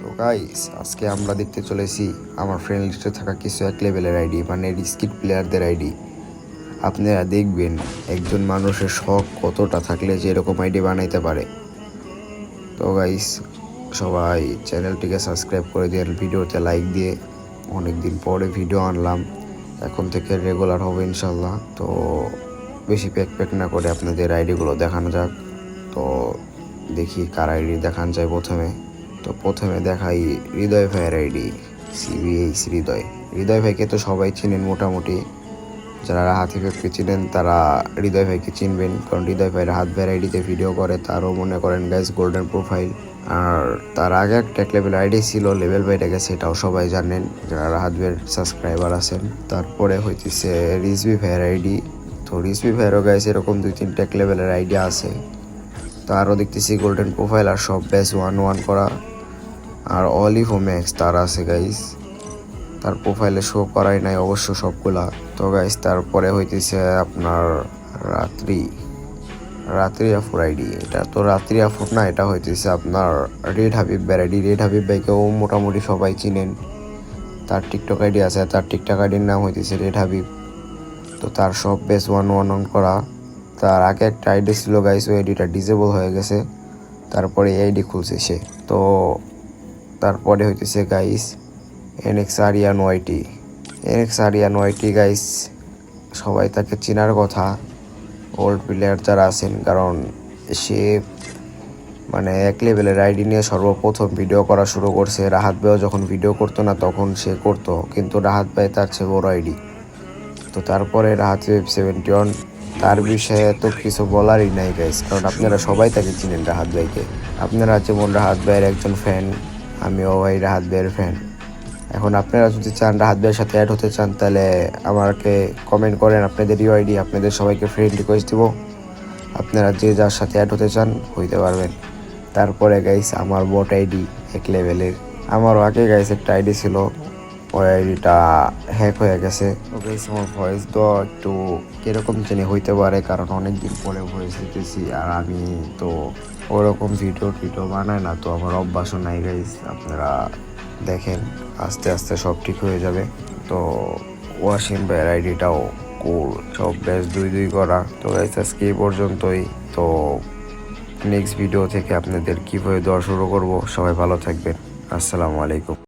তো গাইস আজকে আমরা দেখতে চলেছি আমার ফ্রেন্ড লিস্টে থাকা কিছু এক লেভেলের আইডি, মানে স্কিট প্লেয়ারদের আইডি। আপনারা দেখবেন একজন মানুষের শখ কতটা থাকলে যে এরকম আইডি বানাইতে পারে। তো গাইস সবাই চ্যানেলটিকে সাবস্ক্রাইব করে দিয়ে ভিডিওতে লাইক দিয়ে, অনেক দিন পরে ভিডিও আনলাম, এখন থেকে রেগুলার হবে ইনশাল্লাহ। তো বেশি প্যাক না করে আপনাদের আইডিগুলো দেখানো যাক। তো দেখি কার আইডি দেখান যায় প্রথমে। তো প্রথমে দেখাই হৃদয় ভাইয়ের আইডি, সিবিএইচ হৃদয়। হৃদয় ভাইকে তো সবাই চিনেন মোটামুটি, যারা হাতি ভাইকে চিনেন তারা হৃদয় ভাইকে চিনবেন, কারণ হৃদয় ভাইয়ের হাত ভাইয়ের আইডিতে ভিডিও করে, তারও মনে করেন গাইজ গোল্ডেন প্রোফাইল। আর তার আগে একটা এক লেভেল আইডি ছিল, লেভেল বাইরে গেছে, এটাও সবাই জানেন যারা হাত ভাইয়ের সাবস্ক্রাইবার আছেন। তারপরে হইতেছে রিজভি ভাইয়ের আইডি। তো রিজভি ভাইয়েরও গাইছে এরকম 2-3টা এক লেভেলের আইডিয়া আছে। তো আরও দেখতেছি গোল্ডেন প্রোফাইল আর সব ব্যাচ 1-1 করা। আর অলিভ ও ম্যাক্স তার আছে গাইস, তার প্রোফাইলে শো করাই নাই অবশ্য সবগুলা। তো গাইস তারপরে হইতেছে আপনার রাত্রি রাত্রি আফুর আইডি। এটা তো রাত্রি আফুর না, এটা হইতেছে আপনার রেড হাবিব ভাইয়ের আইডি। রেড হাবিব ভাইকেও মোটামুটি সবাই চিনেন, তার টিকটক আইডি আছে, তার টিকটক আইডির নাম হইতেছে রেড হাবিব। তো তার সব বেস 1-1 করা। তার আগে একটা আইডি ছিল গাইস, ওই আইডিটা ডিজেবল হয়ে গেছে, তারপরে এই আইডি খুলছে সে। তো তারপরে হইতেছে গাইস এনএক্স আরিয়ান ওয়াইটি। এনএক্স আরিয়ান ওয়াইটি গাইস সবাই তাকে চেনার কথা, ওল্ড প্লেয়ার যারা আছেন, কারণ সে মানে এক লেভেলের আইডি নিয়ে সর্বপ্রথম ভিডিও করা শুরু করছে। রাহাত ভাইও যখন ভিডিও করতো না তখন সে করতো, কিন্তু রাহাত ভাই তার চেয়ে বড় আইডি। তো তারপরে রাহাত 71, তার বিষয়ে তো কিছু বলারই নাই গাইস, কারণ আপনারা সবাই তাকে চিনেন রাহাত ভাইকে। আপনারা যেমন রাহাত ভাইয়ের একজন ফ্যান, আমিও ভাই রাহাত ভাইয়ের ফ্যান। এখন আপনারা যদি চান রাহাত ভাইয়ের সাথে অ্যাড হতে চান, তাহলে আমাকে কমেন্ট করেন আপনাদের আইডি, আপনাদের সবাইকে ফ্রেন্ড রিকোয়েস্ট দিব, আপনারা যে যার সাথে অ্যাড হতে চান হইতে পারবেন। তারপরে গাইস আমার বট আইডি এক লেভেলের, আমারও আগে গাইস একটা আইডি ছিল, ওই আইডিটা হ্যাক হয়ে গেছে। তো গাইস আমার ভয়েস তো একটু কীরকম জানি হইতে পারে, কারণ অনেক দিন পরে ভয়েস দিতেছি, আর আমি তো ওরকম ভিডিও বানাই না, তো আমার অভ্যাসও নাই গাইস। আপনারা দেখেন আস্তে আস্তে সব ঠিক হয়ে যাবে। তো ওয়াসিম ভাইয়ের আইডিটাও কুল, সব ব্যাচ 2-2 করা। তো গাইস আজকে এই পর্যন্তই। তো নেক্সট ভিডিও থেকে আপনাদের কীভাবে দেওয়া শুরু করব, সবাই ভালো থাকবেন। আসসালামু আলাইকুম।